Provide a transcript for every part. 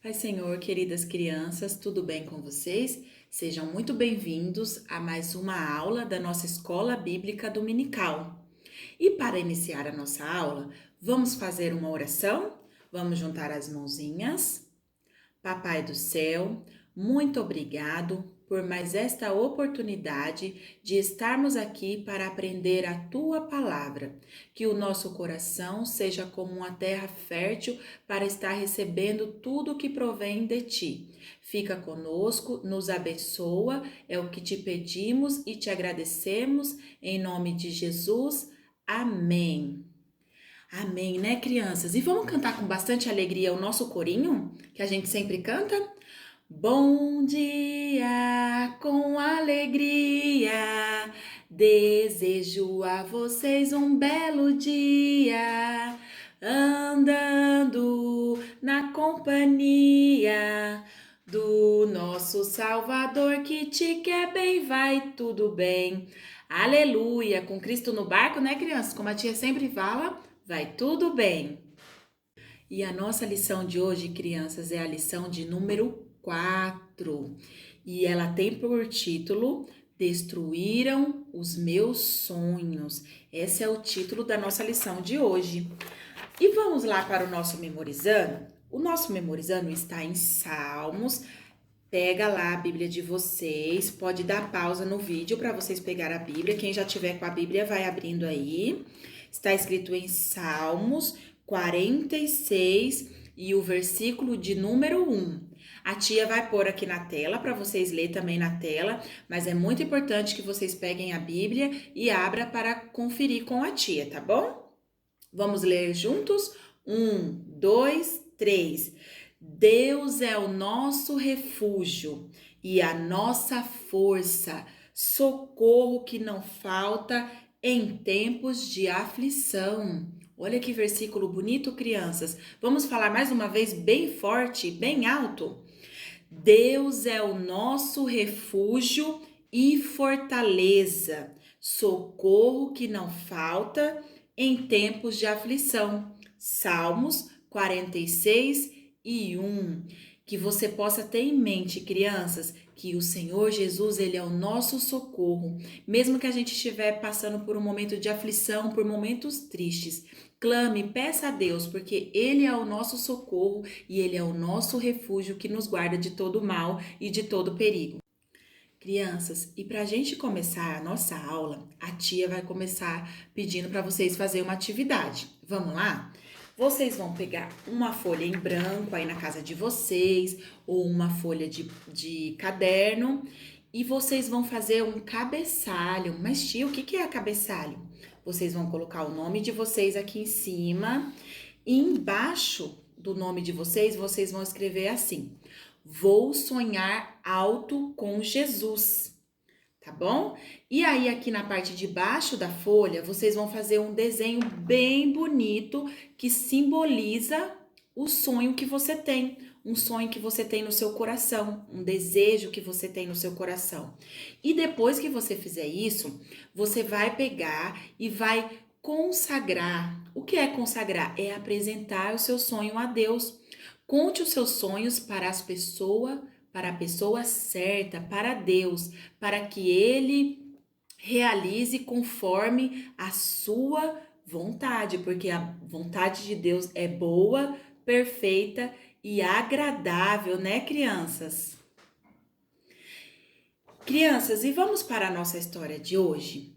Pai Senhor, queridas crianças, tudo bem com vocês? Sejam muito bem-vindos a mais uma aula da nossa Escola Bíblica Dominical. E para iniciar a nossa aula, vamos fazer uma oração? Vamos juntar as mãozinhas. Papai do céu, muito obrigado por mais esta oportunidade de estarmos aqui para aprender a tua palavra. Que o nosso coração seja como uma terra fértil para estar recebendo tudo que provém de ti. Fica conosco, nos abençoa, é o que te pedimos e te agradecemos, em nome de Jesus. Amém. Amém, né, crianças? E vamos cantar com bastante alegria o nosso corinho, que a gente sempre canta? Bom dia, com alegria, desejo a vocês um belo dia, andando na companhia do nosso Salvador que te quer bem, vai tudo bem. Aleluia! Com Cristo no barco, né, crianças? Como a tia sempre fala, vai tudo bem. E a nossa lição de hoje, crianças, é a lição de número 4. E ela tem por título Destruíram os meus sonhos. Esse é o título da nossa lição de hoje. E vamos lá para o nosso memorizando? O nosso memorizando está em Salmos. Pega lá a Bíblia de vocês, pode dar pausa no vídeo para vocês pegar a Bíblia. Quem já tiver com a Bíblia vai abrindo aí. Está escrito em Salmos 46 e o versículo de número 1. A tia vai pôr aqui na tela para vocês lerem também na tela, mas é muito importante que vocês peguem a Bíblia e abra para conferir com a tia, tá bom? Vamos ler juntos? 1, 2, 3. Deus é o nosso refúgio e a nossa força, socorro que não falta em tempos de aflição. Olha que versículo bonito, crianças. Vamos falar mais uma vez bem forte, bem alto. Deus é o nosso refúgio e fortaleza, socorro que não falta em tempos de aflição. Salmos 46 e 1. Que você possa ter em mente, crianças, que o Senhor Jesus, ele é o nosso socorro. Mesmo que a gente estiver passando por um momento de aflição, por momentos tristes, clame, peça a Deus, porque ele é o nosso socorro e ele é o nosso refúgio que nos guarda de todo mal e de todo perigo. Crianças, e para a gente começar a nossa aula, a tia vai começar pedindo para vocês fazerem uma atividade. Vamos lá? Vocês vão pegar uma folha em branco aí na casa de vocês, ou uma folha de caderno, e vocês vão fazer um cabeçalho. Mas, tia, o que é cabeçalho? Vocês vão colocar o nome de vocês aqui em cima, e embaixo do nome de vocês, vocês vão escrever assim: Vou sonhar alto com Jesus, tá bom? E aí, aqui na parte de baixo da folha, vocês vão fazer um desenho bem bonito que simboliza o sonho que você tem, um sonho que você tem no seu coração, um desejo que você tem no seu coração. E depois que você fizer isso, você vai pegar e vai consagrar. O que é consagrar? É apresentar o seu sonho a Deus. Conte os seus sonhos para a pessoa certa, para Deus, para que ele realize conforme a sua vontade, porque a vontade de Deus é boa, perfeita e agradável, né, crianças? Crianças, e vamos para a nossa história de hoje?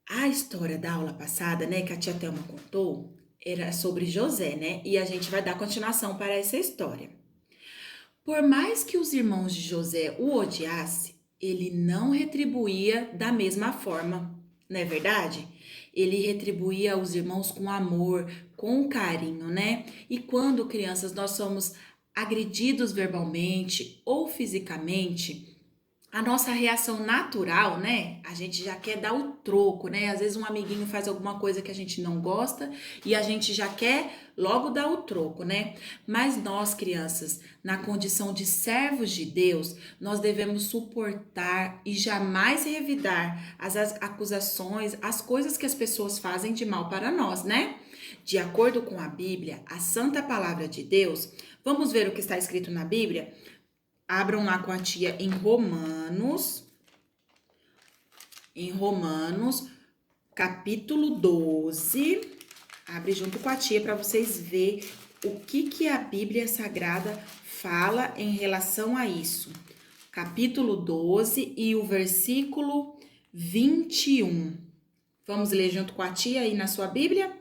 A história da aula passada, né, que a tia Thelma contou, era sobre José, né? E a gente vai dar continuação para essa história. Por mais que os irmãos de José o odiassem, ele não retribuía da mesma forma, não é verdade? Ele retribuía os irmãos com amor, com carinho, né? E quando crianças nós somos agredidos verbalmente ou fisicamente, A nossa reação natural, né? A gente já quer dar o troco, né? Às vezes um amiguinho faz alguma coisa que a gente não gosta e a gente já quer logo dar o troco, né? Mas nós, crianças, na condição de servos de Deus, nós devemos suportar e jamais revidar as acusações, as coisas que as pessoas fazem de mal para nós, né? De acordo com a Bíblia, a Santa Palavra de Deus, vamos ver o que está escrito na Bíblia? Abram lá com a tia em Romanos, capítulo 12. Abre junto com a tia para vocês verem o que a Bíblia Sagrada fala em relação a isso. Capítulo 12 e o versículo 21. Vamos ler junto com a tia aí na sua Bíblia?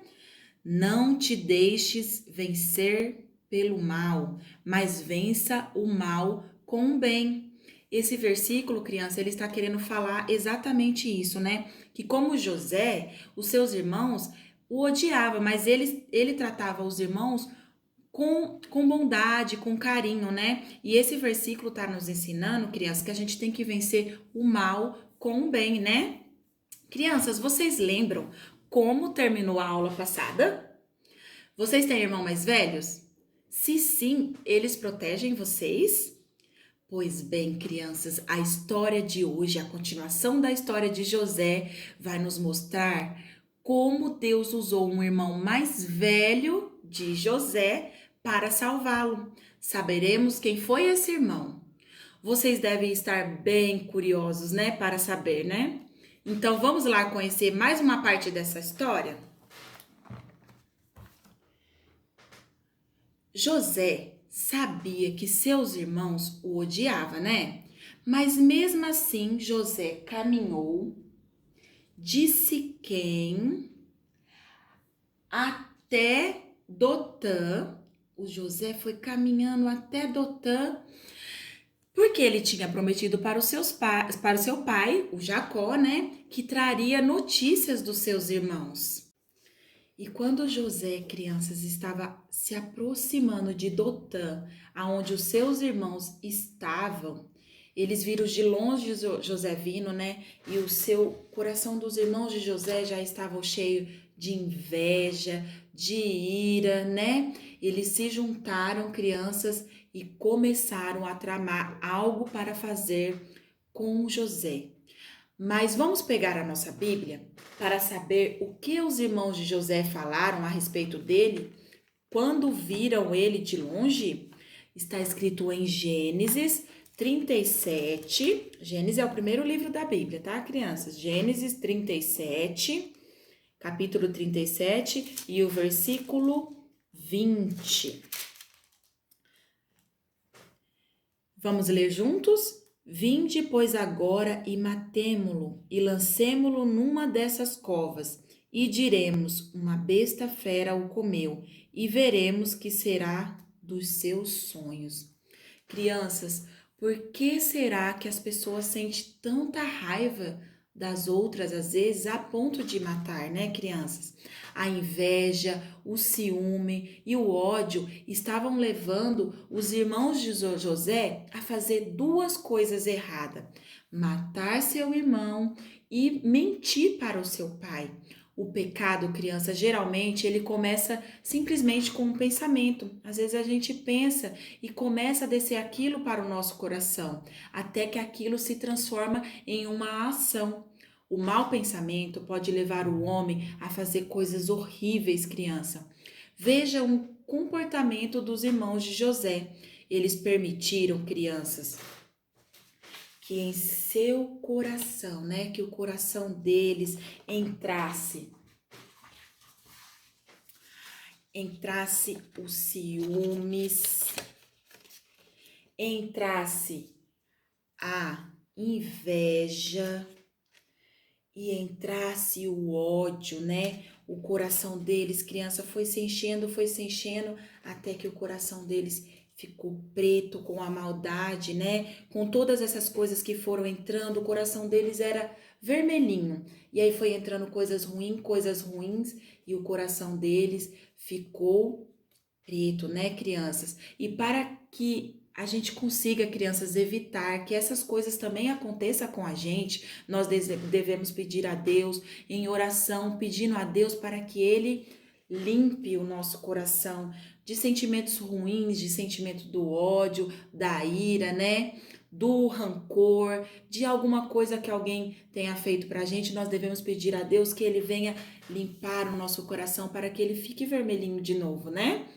Não te deixes vencer pelo mal, mas vença o mal com o bem. Esse versículo, criança, ele está querendo falar exatamente isso, né? Que como José, os seus irmãos o odiavam, mas ele tratava os irmãos com bondade, com carinho, né? E esse versículo está nos ensinando, crianças, que a gente tem que vencer o mal com o bem, né? Crianças, vocês lembram como terminou a aula passada? Vocês têm irmãos mais velhos? Se sim, eles protegem vocês? Pois bem, crianças, a história de hoje, a continuação da história de José, vai nos mostrar como Deus usou um irmão mais velho de José para salvá-lo. Saberemos quem foi esse irmão. Vocês devem estar bem curiosos, né, para saber, né? Então vamos lá conhecer mais uma parte dessa história? José sabia que seus irmãos o odiavam, né? Mas mesmo assim, José caminhou de Siquém até Dotã. O José foi caminhando até Dotã, porque ele tinha prometido para para o seu pai, o Jacó, né, que traria notícias dos seus irmãos. E quando José, crianças, estava se aproximando de Dotã, aonde os seus irmãos estavam, eles viram de longe José vindo, né? E o seu coração dos irmãos de José já estava cheio de inveja, de ira, né? Eles se juntaram, crianças, e começaram a tramar algo para fazer com José. Mas vamos pegar a nossa Bíblia para saber o que os irmãos de José falaram a respeito dele quando viram ele de longe. Está escrito em Gênesis 37. Gênesis é o primeiro livro da Bíblia, tá, crianças? Gênesis 37, capítulo 37 e o versículo 20. Vamos ler juntos? Vinde, pois, agora e matemo-lo, e lancemo-lo numa dessas covas, e diremos, uma besta fera o comeu, e veremos que será dos seus sonhos. Crianças, por que será que as pessoas sentem tanta raiva das outras, às vezes, a ponto de matar, né, crianças? A inveja, o ciúme e o ódio estavam levando os irmãos de José a fazer duas coisas erradas: matar seu irmão e mentir para o seu pai. O pecado, criança, geralmente ele começa simplesmente com um pensamento. Às vezes a gente pensa e começa a descer aquilo para o nosso coração, até que aquilo se transforma em uma ação. O mau pensamento pode levar o homem a fazer coisas horríveis, criança. Veja o comportamento dos irmãos de José. Eles permitiram, crianças, que em seu coração, né, que o coração deles entrasse os ciúmes, entrasse a inveja e entrasse o ódio, né? O coração deles, criança, foi se enchendo, até que o coração deles ficou preto com a maldade, né? Com todas essas coisas que foram entrando, o coração deles era vermelhinho. E aí foi entrando coisas ruins, e o coração deles ficou preto, né, crianças? E para que a gente consiga, crianças, evitar que essas coisas também aconteçam com a gente, nós devemos pedir a Deus em oração, pedindo a Deus para que Ele limpe o nosso coração de sentimentos ruins, de sentimento do ódio, da ira, né? Do rancor, de alguma coisa que alguém tenha feito pra gente, nós devemos pedir a Deus que Ele venha limpar o nosso coração para que ele fique vermelhinho de novo, né?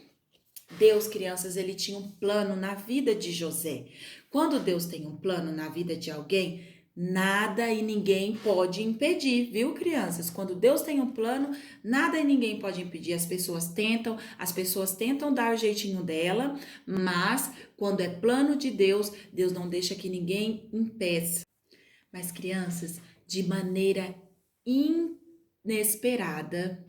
Deus, crianças, ele tinha um plano na vida de José. Quando Deus tem um plano na vida de alguém, nada e ninguém pode impedir, viu, crianças? Quando Deus tem um plano, nada e ninguém pode impedir. As pessoas tentam dar o jeitinho dela, mas quando é plano de Deus, Deus não deixa que ninguém impeça. Mas, crianças, de maneira inesperada,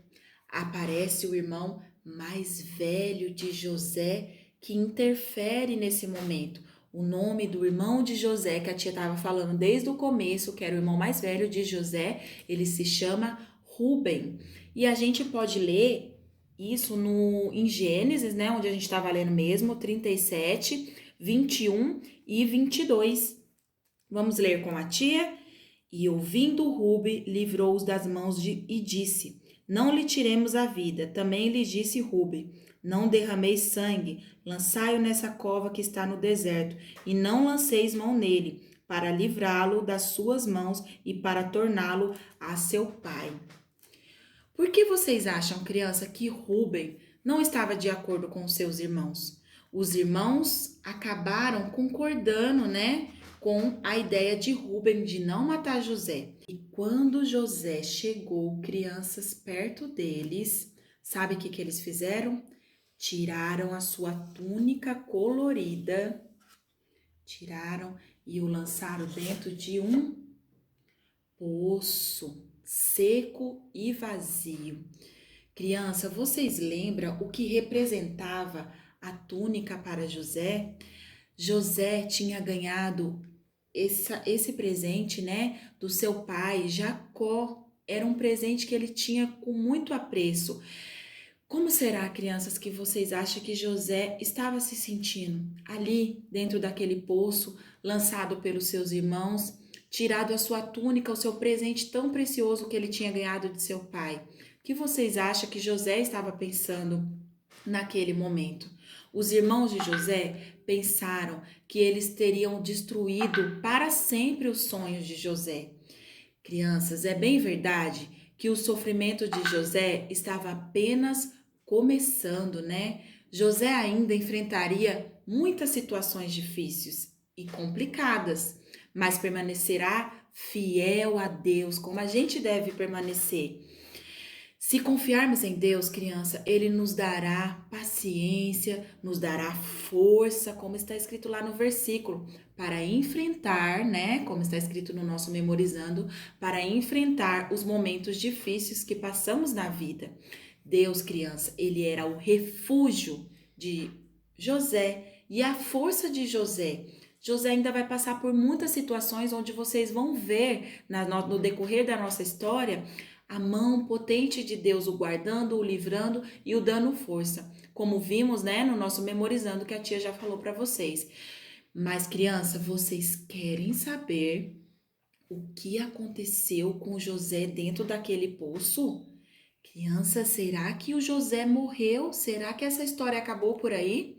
aparece o irmão mais velho de José que interfere nesse momento. O nome do irmão de José, que a tia estava falando desde o começo, que era o irmão mais velho de José, ele se chama Ruben. E a gente pode ler isso em Gênesis, né, onde a gente estava lendo mesmo, 37, 21 e 22. Vamos ler com a tia? E ouvindo Ruben, livrou-os das mãos e disse: Não lhe tiremos a vida. Também lhe disse Ruben: Não derrameis sangue, lançai-o nessa cova que está no deserto, e não lanceis mão nele, para livrá-lo das suas mãos e para torná-lo a seu pai. Por que vocês acham, criança, que Ruben não estava de acordo com os seus irmãos? Os irmãos acabaram concordando, né, com a ideia de Ruben de não matar José. E quando José chegou, crianças, perto deles, sabe o que eles fizeram? Tiraram a sua túnica colorida, tiraram e o lançaram dentro de um poço seco e vazio. Criança, vocês lembram o que representava a túnica para José? José tinha ganhado esse presente, né, do seu pai, Jacó. Era um presente que ele tinha com muito apreço. Como será, crianças, que vocês acham que José estava se sentindo ali dentro daquele poço, lançado pelos seus irmãos, tirado a sua túnica, o seu presente tão precioso que ele tinha ganhado de seu pai? O que vocês acham que José estava pensando naquele momento? Os irmãos de José pensaram que eles teriam destruído para sempre os sonhos de José. Crianças, é bem verdade que o sofrimento de José estava apenas começando, né? José ainda enfrentaria muitas situações difíceis e complicadas, mas permanecerá fiel a Deus, como a gente deve permanecer. Se confiarmos em Deus, criança, Ele nos dará paciência, nos dará força, como está escrito lá no versículo, para enfrentar, né? Como está escrito no nosso memorizando, para enfrentar os momentos difíceis que passamos na vida. Deus, criança, Ele era o refúgio de José e a força de José. José ainda vai passar por muitas situações onde vocês vão ver no decorrer da nossa história a mão potente de Deus o guardando, o livrando e o dando força. Como vimos, né, no nosso memorizando que a tia já falou para vocês. Mas, criança, vocês querem saber o que aconteceu com José dentro daquele poço? Criança, será que o José morreu? Será que essa história acabou por aí?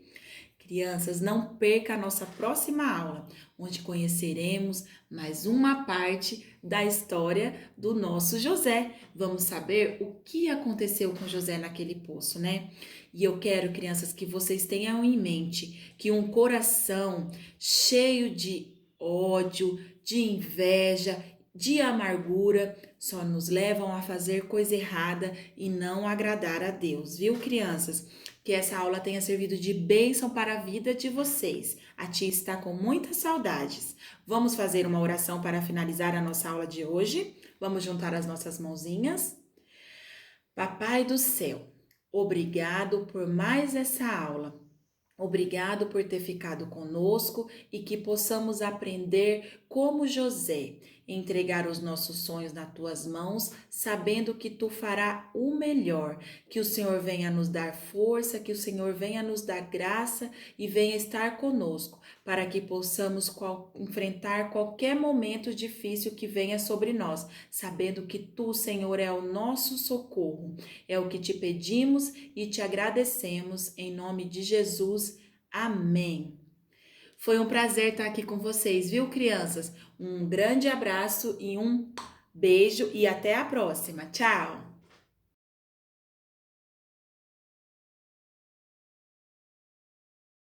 Crianças, não perca a nossa próxima aula, onde conheceremos mais uma parte da história do nosso José. Vamos saber o que aconteceu com José naquele poço, né? E eu quero, crianças, que vocês tenham em mente que um coração cheio de ódio, de inveja, de amargura, só nos levam a fazer coisa errada e não agradar a Deus, viu, crianças? Que essa aula tenha servido de bênção para a vida de vocês. A tia está com muitas saudades. Vamos fazer uma oração para finalizar a nossa aula de hoje? Vamos juntar as nossas mãozinhas? Papai do céu, obrigado por mais essa aula. Obrigado por ter ficado conosco e que possamos aprender como José entregar os nossos sonhos nas tuas mãos, sabendo que tu fará o melhor, que o Senhor venha nos dar força, que o Senhor venha nos dar graça e venha estar conosco, para que possamos enfrentar qualquer momento difícil que venha sobre nós, sabendo que tu, Senhor, é o nosso socorro. É o que te pedimos e te agradecemos em nome de Jesus. Amém. Foi um prazer estar aqui com vocês, viu, crianças? Um grande abraço e um beijo e até a próxima. Tchau!